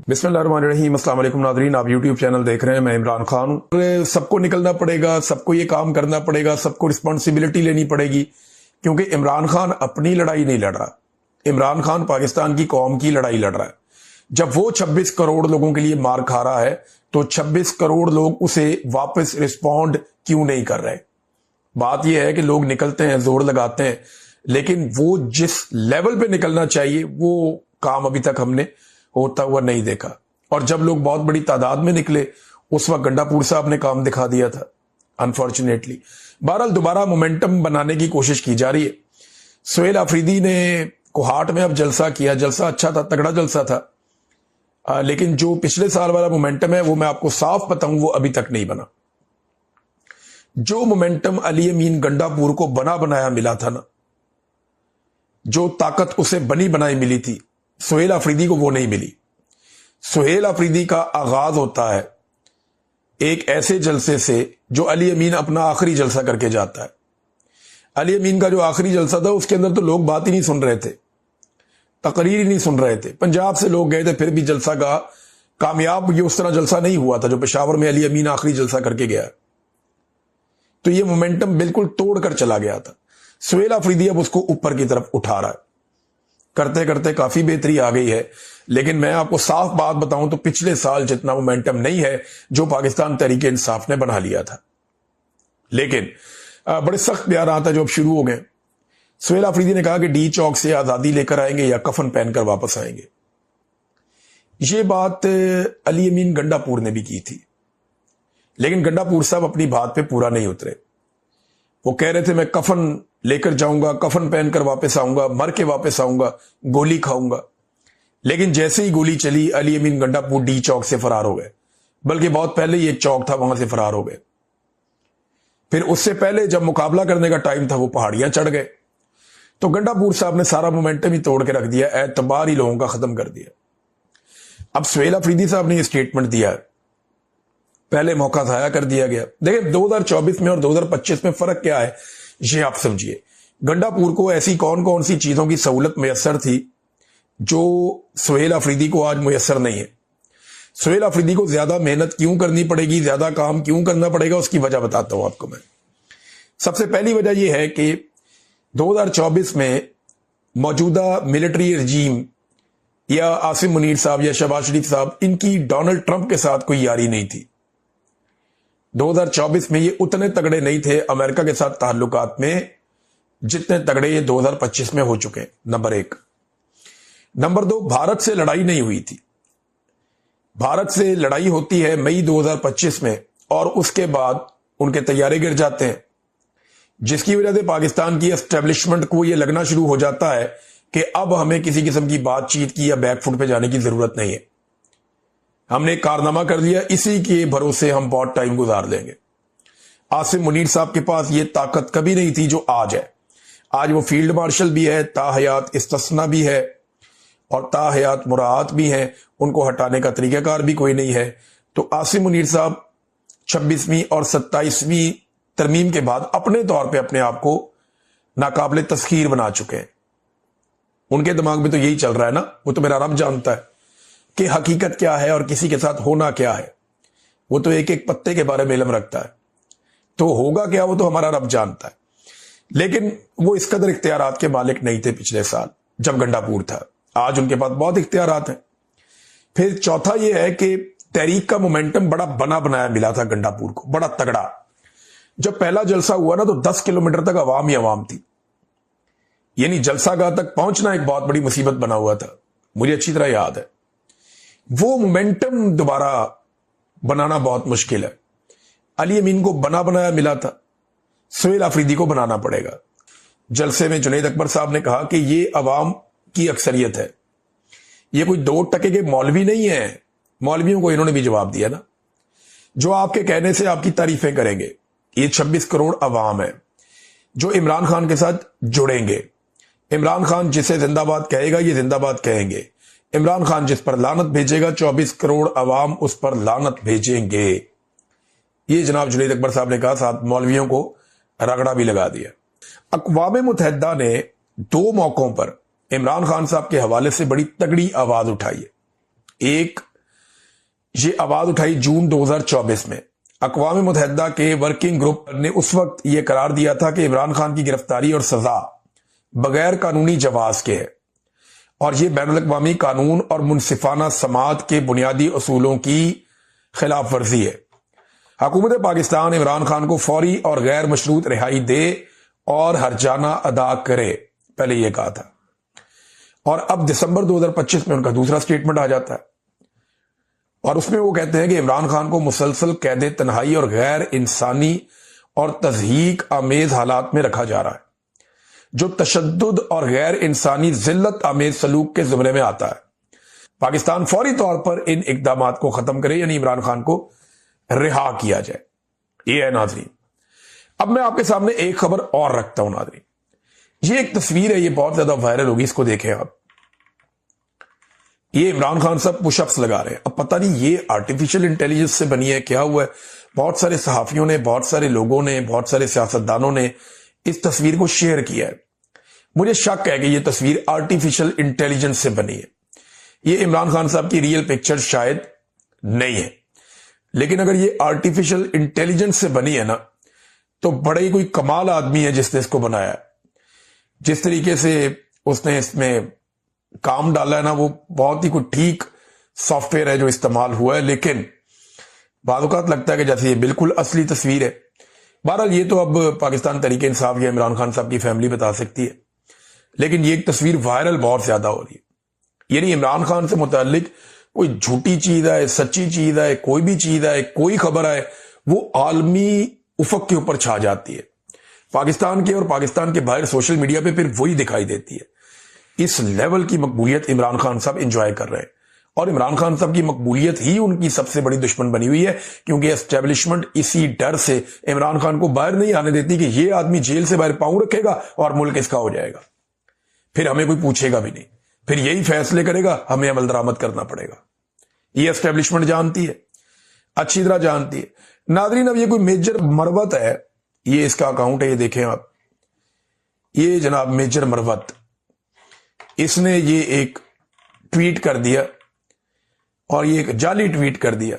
बिस्मिल्लाहिर्रहमानिर्रहीम। अस्सलाम वालेकुम नाज़रीन, आप यूट्यूब चैनल देख रहे हैं। मैं इमरान खान हूँ। सबको निकलना पड़ेगा, सबको ये काम करना पड़ेगा, सबको रिस्पॉन्सिबिलिटी लेनी पड़ेगी, क्योंकि इमरान खान अपनी लड़ाई नहीं लड़ रहा। इमरान खान पाकिस्तान की कौम की लड़ाई लड़ रहा है। जब वो 26 करोड़ लोगों के लिए मार खा रहा है तो 26 करोड़ लोग उसे वापस रिस्पॉन्ड क्यों नहीं कर रहे? बात यह है कि लोग निकलते हैं, जोर लगाते हैं, लेकिन वो जिस लेवल पे निकलना चाहिए वो काम अभी तक हमने होता हुआ नहीं देखा। और जब लोग बहुत बड़ी तादाद में निकले उस वक्त गंडापुर साहब ने काम दिखा दिया था, अनफॉर्चुनेटली। बहरहाल दोबारा मोमेंटम बनाने की कोशिश की जा रही है। सुहेल आफरीदी ने कोहाट में अब जलसा किया, जलसा अच्छा था, तगड़ा जलसा था, लेकिन जो पिछले साल वाला मोमेंटम है वो मैं आपको साफ बताऊं वो अभी तक नहीं बना। जो मोमेंटम अली अमीन गंडापुर को बना बनाया मिला था ना, जो ताकत उसे बनी बनाई मिली थी, सुहेल आफरीदी को वो नहीं मिली। सुहेल आफरीदी का आगाज होता है एक ऐसे जलसे से जो अली अमीन अपना आखिरी जलसा करके जाता है। अली अमीन का जो आखिरी जलसा था उसके अंदर तो लोग बात ही नहीं सुन रहे थे, तकरीर ही नहीं सुन रहे थे। पंजाब से लोग गए थे, फिर भी जलसा का कामयाब ये उस तरह जलसा नहीं हुआ था जो पेशावर में अली अमीन आखिरी जलसा करके गया। तो ये मोमेंटम बिल्कुल तोड़ कर चला गया था। सुहेल आफरीदी अब उसको ऊपर की तरफ उठा रहा है, करते करते काफी बेहतरी आ गई है। लेकिन मैं आपको साफ बात बताऊं तो पिछले साल जितना मोमेंटम नहीं है जो पाकिस्तान तहरीक इंसाफ ने बना लिया था। लेकिन बड़े सख्त बयान था जो अब शुरू हो गए। सुहेल आफरीदी ने कहा कि डी चौक से आजादी लेकर आएंगे या कफन पहनकर वापस आएंगे। ये बात अली अमीन गंडापुर ने भी की थी, लेकिन गंडापुर साहब अपनी बात पे पूरा नहीं उतरे। वो कह रहे थे मैं कफन लेकर जाऊंगा, कफन पहनकर वापस आऊंगा, मर के वापस आऊंगा, गोली खाऊंगा। लेकिन जैसे ही गोली चली अली अमीन गंडापुर डी चौक से फरार हो गए, बल्कि बहुत पहले ही एक चौक था वहां से फरार हो गए। फिर उससे पहले जब मुकाबला करने का टाइम था वो पहाड़ियां चढ़ गए। तो गंडापुर साहब ने सारा मोमेंटम ही तोड़ के रख दिया, एतबार ही लोगों का खत्म कर दिया। अब सुहेल आफरीदी साहब ने यह स्टेटमेंट दिया है, पहले मौका जाया कर दिया गया। देखिए 2024 में और 2025 में फर्क क्या है ये आप समझिए। गंडापुर को ऐसी कौन कौन सी चीजों की सहूलत मुयस्सर थी जो सुहेल आफरीदी को आज मुयस्सर नहीं है। सुहेल आफरीदी को ज्यादा मेहनत क्यों करनी पड़ेगी, ज्यादा काम क्यों करना पड़ेगा, उसकी वजह बताता हूं आपको मैं। सबसे पहली वजह यह है कि 2024 में मौजूदा मिलिट्री रजीम या आसिम मुनीर साहब या शहबाज शरीफ साहब, इनकी डोनाल्ड ट्रंप के साथ कोई यारी नहीं थी। 2024 में ये उतने तगड़े नहीं थे अमेरिका के साथ ताल्लुकात में जितने तगड़े ये 2025 में हो चुके हैं, नंबर एक। नंबर दो, भारत से लड़ाई नहीं हुई थी। भारत से लड़ाई होती है मई 2025 में और उसके बाद उनके तैयारे गिर जाते हैं, जिसकी वजह से पाकिस्तान की एस्टेब्लिशमेंट को यह लगना शुरू हो जाता है कि अब हमें किसी किस्म की बातचीत की या बैकफुट पे जाने की जरूरत नहीं है। हमने एक कारनामा कर दिया, इसी के भरोसे हम बहुत टाइम गुजार लेंगे। आसिम मुनीर साहब के पास ये ताकत कभी नहीं थी जो आज है। आज वो फील्ड मार्शल भी है, ताहयात इस्तिस्ना भी है और ताहयात मुराद भी है, उनको हटाने का तरीकाकार भी कोई नहीं है। तो आसिम मुनीर साहब 26वीं और 27वीं तरमीम के बाद अपने तौर पे अपने आप को नाकाबिले तस्खीर बना चुके हैं। उनके दिमाग में तो यही चल रहा है ना, वो तो मेरा रब जानता है कि हकीकत क्या है और किसी के साथ होना क्या है। वो तो एक एक पत्ते के बारे में इल्म रखता है, तो होगा क्या वो तो हमारा रब जानता है। लेकिन वो इस कदर इख्तियारात के मालिक नहीं थे पिछले साल जब गंडापुर था। आज उनके पास बहुत इख्तियारात हैं। फिर चौथा ये है कि तहरीक का मोमेंटम बड़ा बना बनाया मिला था गंडापुर को, बड़ा तगड़ा। जब पहला जलसा हुआ ना तो 10 किलोमीटर तक अवाम ही अवाम थी, यानी जलसागाह तक पहुंचना एक बहुत बड़ी मुसीबत बना हुआ था, मुझे अच्छी तरह याद है। वो मोमेंटम दोबारा बनाना बहुत मुश्किल है। अली अमीन को बना बनाया मिला था, सुहेल आफरीदी को बनाना पड़ेगा। जलसे में जुनैद अकबर साहब ने कहा कि ये अवाम की अक्सरियत है, ये कोई 2% के मौलवी नहीं है। मौलवियों को इन्होंने भी जवाब दिया ना, जो आपके कहने से आपकी तारीफें करेंगे। ये 26 करोड़ अवाम है जो इमरान खान के साथ जुड़ेंगे। इमरान खान जिसे जिंदाबाद कहेगा ये जिंदाबाद कहेंगे। इमरान खान जिस पर लानत भेजेगा 24 करोड़ अवाम उस पर लानत भेजेंगे। ये जनाब जुनैद अकबर साहब ने कहा, साथ मौलवियों को रगड़ा भी लगा दिया। अक़वाम मुत्तहिदा ने 2 मौकों पर इमरान खान साहब के हवाले से बड़ी तगड़ी आवाज उठाई है। एक یہ آواز اٹھائی جون 2024 میں۔ اقوام متحدہ کے ورکنگ گروپ نے اس وقت یہ قرار دیا تھا کہ عمران خان کی گرفتاری اور سزا بغیر قانونی جواز کے ہے اور یہ بین الاقوامی قانون اور منصفانہ سماعت کے بنیادی اصولوں کی خلاف ورزی ہے۔ حکومت پاکستان عمران خان کو فوری اور غیر مشروط رہائی دے اور ہرجانہ ادا کرے، پہلے یہ کہا تھا، اور اب دسمبر 2025 میں ان کا دوسرا سٹیٹمنٹ آ جاتا ہے اور اس میں وہ کہتے ہیں کہ عمران خان کو مسلسل قید تنہائی اور غیر انسانی اور تضحیک آمیز حالات میں رکھا جا رہا ہے، جو تشدد اور غیر انسانی ذلت آمیز سلوک کے زمرے میں آتا ہے۔ پاکستان فوری طور پر ان اقدامات کو ختم کرے، یعنی عمران خان کو رہا کیا جائے۔ یہ ہے ناظرین۔ اب میں آپ کے سامنے ایک خبر اور رکھتا ہوں ناظرین، یہ ایک تصویر ہے، یہ بہت زیادہ وائرل ہوگی، اس کو دیکھیں آپ۔ یہ عمران خان صاحب پش اپس لگا رہے ہیں۔ اب پتہ نہیں یہ آرٹیفیشل انٹیلیجنس سے بنی ہے، کیا ہوا ہے؟ بہت سارے صحافیوں نے، بہت سارے لوگوں نے، بہت سارے سیاستدانوں نے اس تصویر کو شیئر کیا ہے۔ مجھے شک ہے کہ یہ تصویر آرٹیفیشل انٹیلیجنس سے بنی ہے۔ یہ عمران خان صاحب کی ریئل پکچر شاید نہیں ہے، لیکن اگر یہ آرٹیفیشل انٹیلیجنس سے بنی ہے نا، تو بڑا ہی کوئی کمال آدمی ہے جس نے اس کو بنایا ہے۔ جس طریقے سے اس نے اس میں کام ڈالا ہے نا، وہ بہت ہی کوئی ٹھیک سافٹ ویئر ہے جو استعمال ہوا ہے، لیکن بعض اوقات لگتا ہے کہ جیسے یہ بالکل اصلی تصویر ہے۔ بہرحال یہ تو اب پاکستان تحریک انصاف یا عمران خان صاحب کی فیملی بتا سکتی ہے، لیکن یہ ایک تصویر وائرل بہت زیادہ ہو رہی ہے۔ یعنی عمران خان سے متعلق کوئی جھوٹی چیز ہے، سچی چیز ہے، کوئی بھی چیز ہے، کوئی خبر ہے، وہ عالمی افق کے اوپر چھا جاتی ہے، پاکستان کے اور پاکستان کے باہر سوشل میڈیا پہ پھر وہی دکھائی دیتی ہے۔ اس لیول کی مقبولیت عمران خان صاحب انجوائے کر رہے ہیں، اور عمران خان صاحب کی مقبولیت ہی ان کی سب سے بڑی دشمن بنی ہوئی ہے، کیونکہ اسٹیبلشمنٹ اسی ڈر سے عمران خان کو باہر نہیں آنے دیتی کہ یہ آدمی جیل سے باہر پاؤں رکھے گا اور ملک اس کا ہو جائے گا، پھر ہمیں کوئی پوچھے گا بھی نہیں، پھر یہی فیصلے کرے گا، ہمیں عمل درآمد کرنا پڑے گا۔ یہ اسٹیبلشمنٹ جانتی ہے، اچھی طرح جانتی ہے۔ ناظرین، اب یہ کوئی میجر مروت ہے، یہ اس کا اکاؤنٹ ہے، یہ دیکھیں آپ، یہ جناب میجر مروت، اس نے یہ ایک ٹویٹ کر دیا، اور یہ ایک جعلی ٹویٹ کر دیا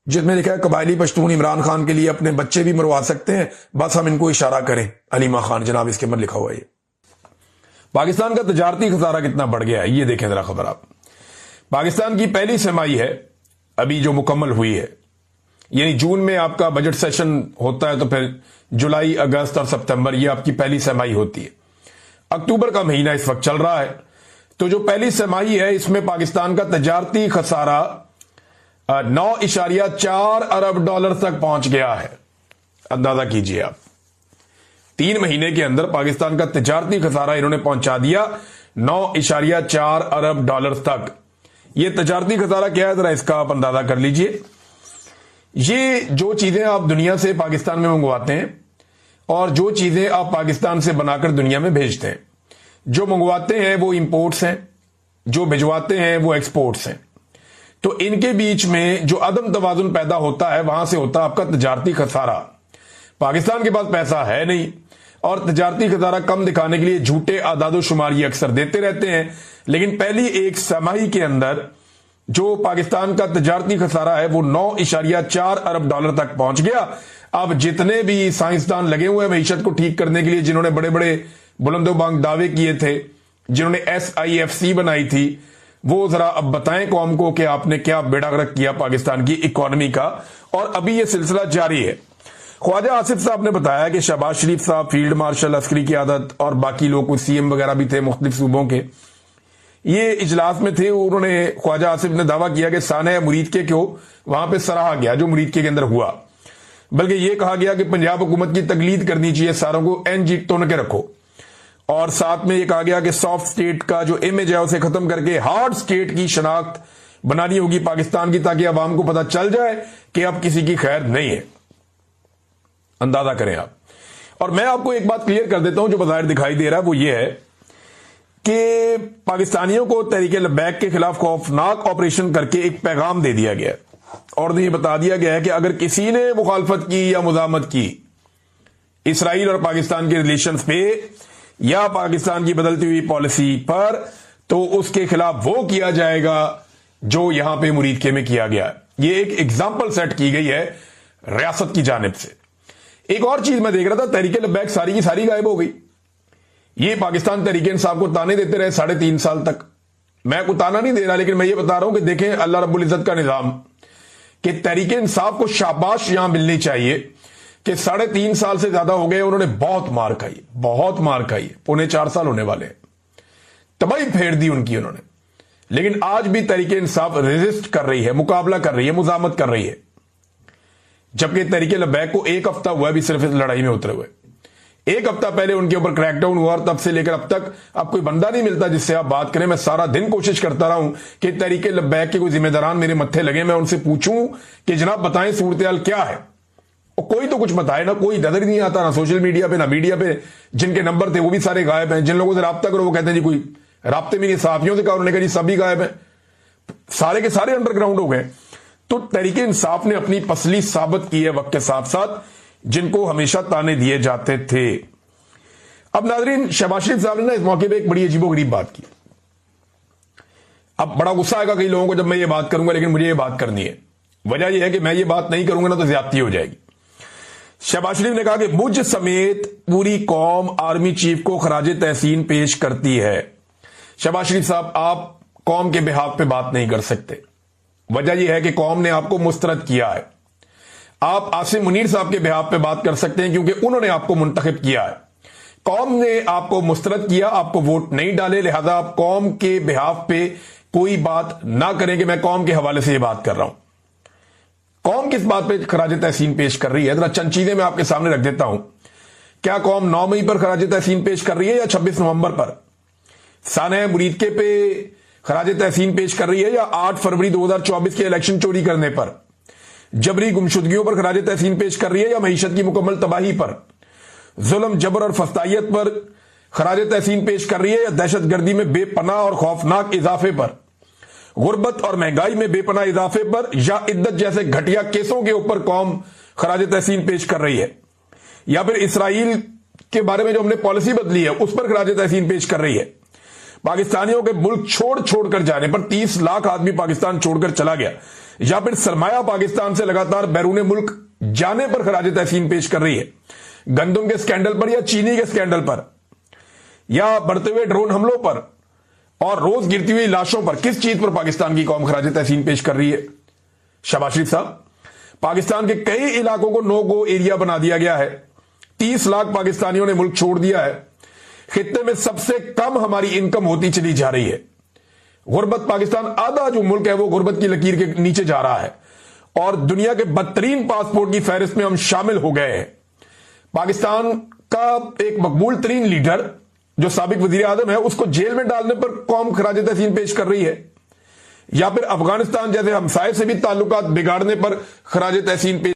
جس میں لکھا ہے قبائلی پشتون عمران خان کے لیے اپنے بچے بھی مروا سکتے ہیں، بس ہم ان کو اشارہ کریں۔ علیمہ خان جناب اس کے اندر لکھا ہوا ہے۔ پاکستان کا تجارتی خسارہ کتنا بڑھ گیا ہے، یہ دیکھیں ذرا خبر آپ۔ پاکستان کی پہلی سرمائی ہے ابھی جو مکمل ہوئی ہے، یعنی جون میں آپ کا بجٹ سیشن ہوتا ہے، تو پھر جولائی، اگست اور ستمبر یہ آپ کی پہلی سرمائی ہوتی ہے۔ اکتوبر کا مہینہ اس وقت چل رہا ہے، تو جو پہلی سرمائی ہے اس میں پاکستان کا تجارتی خسارہ 9.4 ارب ڈالر تک پہنچ گیا ہے۔ اندازہ کیجئے آپ، 3 مہینے کے اندر پاکستان کا تجارتی خسارہ انہوں نے پہنچا دیا 9.4 ارب ڈالر تک۔ یہ تجارتی خسارہ کیا ہے، ذرا اس کا آپ اندازہ کر لیجئے۔ یہ جو چیزیں آپ دنیا سے پاکستان میں منگواتے ہیں اور جو چیزیں آپ پاکستان سے بنا کر دنیا میں بھیجتے ہیں، جو منگواتے ہیں وہ امپورٹس ہیں، جو بھجواتے ہیں وہ ایکسپورٹس ہیں، تو ان کے بیچ میں جو عدم توازن پیدا ہوتا ہے، وہاں سے ہوتا ہے آپ کا تجارتی خسارہ۔ پاکستان کے پاس پیسہ ہے نہیں، اور تجارتی خسارہ کم دکھانے کے لیے جھوٹے اعداد و شمار یہ اکثر دیتے رہتے ہیں، لیکن پہلی ایک سرمائی کے اندر جو پاکستان کا تجارتی خسارہ ہے وہ 9.4 ارب ڈالر تک پہنچ گیا۔ اب جتنے بھی سائنسدان لگے ہوئے ہیں معیشت کو ٹھیک کرنے کے لیے، جنہوں نے بڑے بڑے بلند و بانگ دعوے کیے تھے، جنہوں نے SIFC بنائی تھی، وہ ذرا اب بتائیں قوم کو کہ آپ نے کیا بیڑا غرق کیا پاکستان کی اکانومی کا، اور ابھی یہ سلسلہ جاری ہے۔ خواجہ آصف صاحب نے بتایا کہ شہباز شریف صاحب، فیلڈ مارشل عسکری قیادت، اور باقی لوگ CM وغیرہ بھی تھے مختلف صوبوں کے، یہ اجلاس میں تھے۔ انہوں نے، خواجہ آصف نے دعویٰ کیا کہ سانحہ مرید کو وہاں پہ سراہا گیا جو مرید کے اندر ہوا، بلکہ یہ کہا گیا کہ پنجاب حکومت کی تقلید کرنی چاہیے، ساروں کو NG تن کے رکھو، اور ساتھ میں یہ کہا گیا کہ سافٹ سٹیٹ کا جو امیج ہے اسے ختم کر کے ہارڈ سٹیٹ کی شناخت بنانی ہوگی پاکستان کی، تاکہ عوام کو پتہ چل جائے کہ اب کسی کی خیر نہیں ہے۔ اندازہ کریں آپ۔ اور میں آپ کو ایک بات کلیئر کر دیتا ہوں جو بظاہر دکھائی دے رہا ہے، وہ یہ ہے کہ پاکستانیوں کو تحریک لبیک کے خلاف خوفناک آپریشن کر کے ایک پیغام دے دیا گیا، اور یہ بتا دیا گیا ہے کہ اگر کسی نے مخالفت کی یا مزاحمت کی اسرائیل اور پاکستان کے ریلیشنز پہ یا پاکستان کی بدلتی ہوئی پالیسی پر، تو اس کے خلاف وہ کیا جائے گا جو यहां पे मुरीद के में किया गया है। ये एक एग्जाम्पल सेट की गई है रियासत की जानिब से। एक और चीज मैं देख रहा था, तहरीक लब्बैक सारी की सारी गायब हो गई। ये पाकिस्तान तहरीक इंसाफ को ताने देते रहे 3.5 साल तक। मैं को ताना नहीं दे रहा, लेकिन मैं ये बता रहा हूं कि देखें अल्लाह रब्बुल इज्जत का निजाम कि तहरीक इंसाफ को शाबाश यहां मिलनी चाहिए कि 3.5 साल से ज्यादा हो गए, उन्होंने बहुत मार खाई, बहुत मार खाई, 3.25 साल होने वाले हैं, तबाही फेर दी उनकी उन्होंने। लेकिन आज भी तहरीक इंसाफ रेजिस्ट कर रही है, मुकाबला कर रही है, मुजामत कर रही है। जबकि तहरीक लब्बैक को 1 हफ्ता हुआ भी सिर्फ इस लड़ाई में उतरे हुए। 1 हफ्ता पहले उनके ऊपर क्रैकडाउन हुआ और तब से लेकर अब तक अब कोई बंदा नहीं मिलता जिससे आप बात करें। मैं सारा दिन कोशिश करता रहा हूं कि तहरीक लब्बैक के कोई जिम्मेदारान मेरे मत्थे लगे, मैं उनसे पूछूं कि जनाब बताएं सूरत-ए-हाल क्या है, और कोई तो कुछ बताए ना। कोई नजर ही नहीं आता, ना सोशल मीडिया पे ना मीडिया पे। जिनके नंबर थे वो भी सारे गायब हैं। जिन लोगों से राब्ता करो वो कहते हैं जी कोई राब्ते में नहीं। सहाफियों से कहा, उन्होंने कहा जी सभी गायब हैं, सारे के सारे अंडरग्राउंड हो गए। तो तहरीक इंसाफ ने अपनी पसली साबित की है वक्त के साथ साथ, जिनको हमेशा ताने दिए जाते थे। अब नाजरीन, शहबाज शरीफ साहब ने ना इस मौके पे एक बड़ी अजीबोगरीब बात की। अब बड़ा गुस्सा आएगा कई लोगों को जब मैं ये बात करूंगा, लेकिन मुझे ये बात करनी है। वजह यह है कि मैं ये बात नहीं करूंगा ना तो ज्यादती हो जाएगी। शहबाज शरीफ ने कहा कि मुझ समेत पूरी कौम आर्मी चीफ को खराज तहसीन पेश करती है। शहबाज शरीफ साहब, आप कौम के बिहाफ पे बात नहीं कर सकते। वजह यह है कि कौम ने आपको मुस्तरद किया है। आप आसिम मुनीर साहब के बिहाफ पे बात कर सकते हैं क्योंकि उन्होंने आपको मुंतखब किया है। कौम ने आपको मुस्तरद किया, आपको वोट नहीं डाले, लिहाजा आप कौम के बिहाफ पे कोई बात ना करें कि मैं कौम के हवाले से ये बात कर रहा हूं। कौम किस बात पे खराज तहसीन पेश कर रही है, जरा चंद चीजें मैं आपके सामने रख देता हूं। क्या कौम 9 मई पर खराज तहसीन पेश कर रही है या 26 नवंबर पर? सानह मुरीद के पे खराज तहसीन पेश कर रही है या 8 फरवरी 2024 के इलेक्शन चोरी करने पर, जबरी गुमशुदगियों पर खराज तहसीन पेश कर रही है या मईशत की मुकम्मल तबाही पर, जुल्म जबर और फस्तायत पर खराज तहसीन पेश कर रही है या दहशत गर्दी में बेपनाह और खौफनाक इजाफे पर, गुर्बत और महंगाई में बेपनाह इजाफे पर, या इद्दत जैसे घटिया केसों के ऊपर कौम खराज तहसीन पेश कर रही है, या फिर इसराइल के बारे में जो हमने पॉलिसी बदली है उस पर खराज तहसीन पेश कर रही है, पाकिस्तानियों के मुल्क छोड़कर जाने पर 30 लाख आदमी पाकिस्तान छोड़कर चला गया, या फिर सरमाया पाकिस्तान से लगातार बैरून मुल्क जाने पर खराज तहसीन पेश कर रही है, गंदम के स्कैंडल पर या चीनी के स्कैंडल पर, या बढ़ते हुए ड्रोन हमलों पर और रोज गिरती हुई लाशों पर, किस चीज पर पाकिस्तान की कौम खराज तहसीन पेश कर रही है? शहबाज शरीफ साहब, पाकिस्तान के कई इलाकों को नो गो एरिया बना दिया गया है। 30 लाख पाकिस्तानियों ने मुल्क छोड़ दिया है। खित्ते में सबसे कम हमारी इनकम होती चली जा रही है। गुर्बत, पाकिस्तान आधा जो मुल्क है वो गुर्बत की लकीर के नीचे जा रहा है और दुनिया के बदतरीन पासपोर्ट की फहरिस्त में हम शामिल हो गए हैं। पाकिस्तान का एक मकबूल तरीन लीडर जो साबिक वजीर आजम है, उसको जेल में डालने पर कौम खराज तहसीन पेश कर रही है, या फिर अफगानिस्तान जैसे हमसाये से भी ताल्लुकात बिगाड़ने पर खराज तहसीन पेश